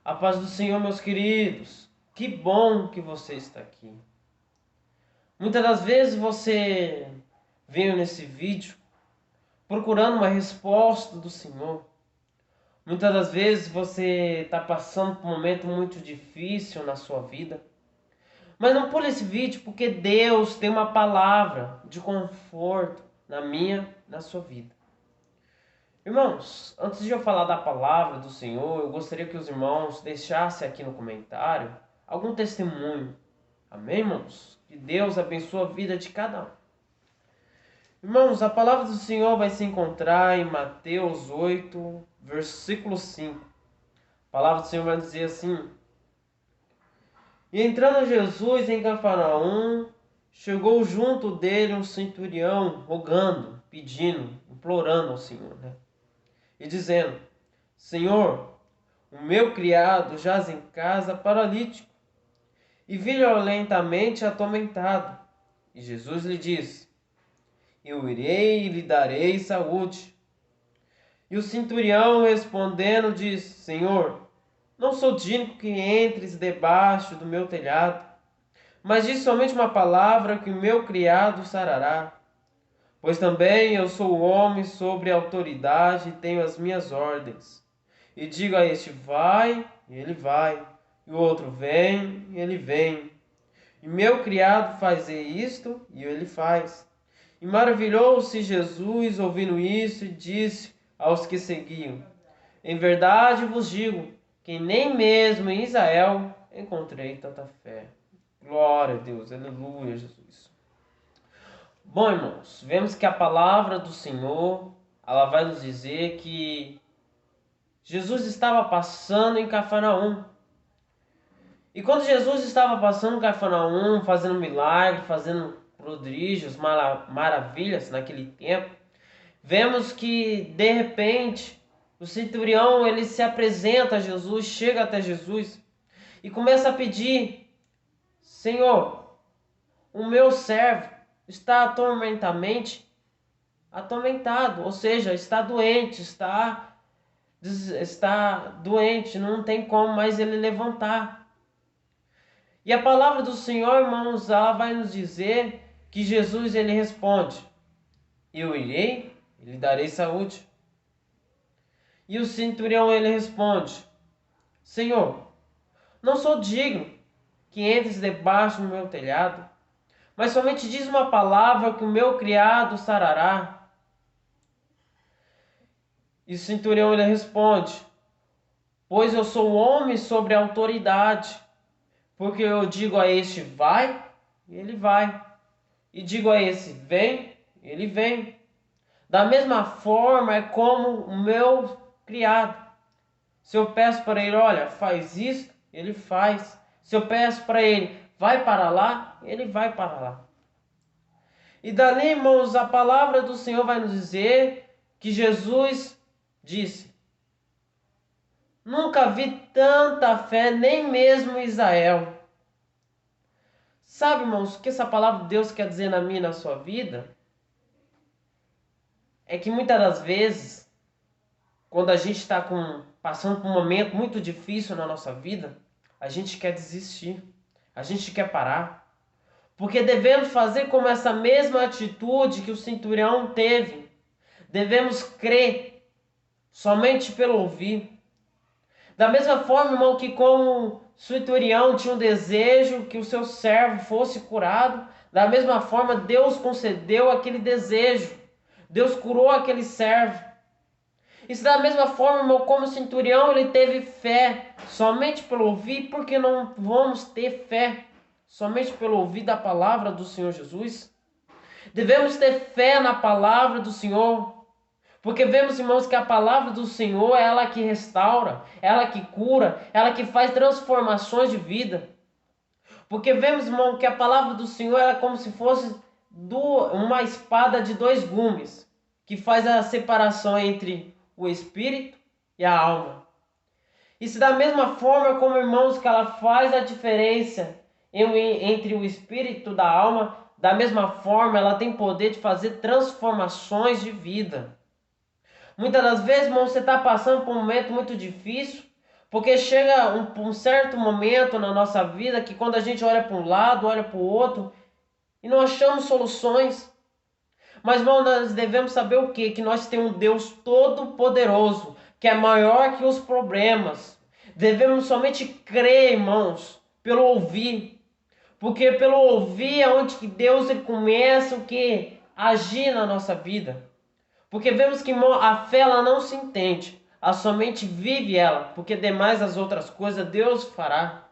A paz do Senhor, meus queridos. Que bom que você está aqui. Muitas das vezes você veio nesse vídeo procurando uma resposta do Senhor. Muitas das vezes você está passando por um momento muito difícil na sua vida. Mas não pule esse vídeo porque Deus tem uma palavra de conforto na minha, na sua vida. Irmãos, antes de eu falar da palavra do Senhor, eu gostaria que os irmãos deixassem aqui no comentário algum testemunho. Amém, irmãos? Que Deus abençoe a vida de cada um. Irmãos, a palavra do Senhor vai se encontrar em Mateus 8, versículo 5. A palavra do Senhor vai dizer assim: E entrando Jesus em Cafarnaum, chegou junto dele um centurião, rogando, pedindo, implorando ao Senhor, e dizendo: Senhor, o meu criado jaz em casa paralítico e violentamente atormentado. E Jesus lhe disse: Eu irei e lhe darei saúde. E o centurião respondendo disse: Senhor, não sou digno que entres debaixo do meu telhado, mas diz somente uma palavra que o meu criado sarará. Pois também eu sou homem sobre autoridade e tenho as minhas ordens. E digo a este: vai, e ele vai. E o outro: vem, e ele vem. E meu criado faz isto, e ele faz. E maravilhou-se Jesus ouvindo isso, e disse aos que seguiam: Em verdade vos digo, que nem mesmo em Israel encontrei tanta fé. Glória a Deus, aleluia, Jesus. Bom, irmãos, vemos que a palavra do Senhor, ela vai nos dizer que Jesus estava passando em Cafarnaum. E quando Jesus estava passando em Cafarnaum, fazendo milagres, fazendo prodígios, maravilhas naquele tempo, vemos que de repente o centurião ele se apresenta a Jesus, chega até Jesus e começa a pedir: Senhor, o meu servo está atormentado, ou seja, está doente, está doente, não tem como mais ele levantar. E a palavra do Senhor, irmãos, ela vai nos dizer que Jesus ele responde: Eu irei e lhe darei saúde. E o centurião ele responde: Senhor, não sou digno que entres debaixo do meu telhado, mas somente diz uma palavra que o meu criado sarará. E o centurião ele responde: Pois eu sou homem sobre autoridade, porque eu digo a este: vai, e ele vai. E digo a esse: vem, e ele vem. Da mesma forma é como o meu criado. Se eu peço para ele: olha, faz isso, ele faz. Se eu peço para ele: vai para lá, ele vai para lá. E dali, irmãos, a palavra do Senhor vai nos dizer que Jesus disse: Nunca vi tanta fé, nem mesmo em Israel. Sabe, irmãos, o que essa palavra de Deus quer dizer na minha e na sua vida? É que muitas das vezes, quando a gente está passando por um momento muito difícil na nossa vida, a gente quer desistir, a gente quer parar. Porque devemos fazer como essa mesma atitude que o centurião teve. Devemos crer somente pelo ouvir. Da mesma forma, irmão, que como o centurião tinha um desejo que o seu servo fosse curado, da mesma forma Deus concedeu aquele desejo. Deus curou aquele servo. Isso da mesma forma, irmão, como o centurião ele teve fé somente pelo ouvir, porque não vamos ter fé somente pelo ouvir da palavra do Senhor Jesus? Devemos ter fé na palavra do Senhor, porque vemos, irmãos, que a palavra do Senhor é ela que restaura, ela que cura, ela que faz transformações de vida. Porque vemos, irmão, que a palavra do Senhor é como se fosse uma espada de dois gumes, que faz a separação entre o espírito e a alma. E se da mesma forma como, irmãos, que ela faz a diferença entre o espírito da alma, da mesma forma ela tem poder de fazer transformações de vida. Muitas das vezes, irmão, você está passando por um momento muito difícil, Porque chega um certo momento na nossa vida que quando a gente olha para um lado, olha para o outro e não achamos soluções. Mas, irmão, nós devemos saber o quê? Que nós temos um Deus todo-poderoso, que é maior que os problemas. Devemos somente crer, irmãos, pelo ouvir. Porque pelo ouvir é onde que Deus ele começa o quê? A agir na nossa vida. Porque vemos que, irmão, a fé ela não se entende. Ela somente vive ela. Porque demais as outras coisas Deus fará.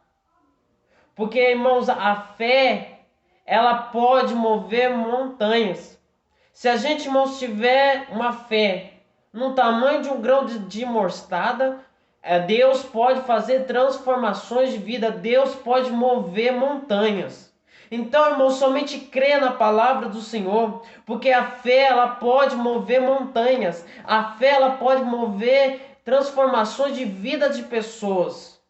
Porque, irmãos, a fé ela pode mover montanhas. Se a gente, irmãos, tiver uma fé no tamanho de um grão de mostarda, Deus pode fazer transformações de vida, Deus pode mover montanhas. Então, irmão, somente crê na palavra do Senhor, porque a fé ela pode mover montanhas, a fé ela pode mover transformações de vida de pessoas.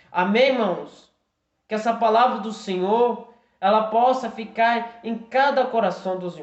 Amém, irmãos? Que essa palavra do Senhor ela possa ficar em cada coração dos irmãos.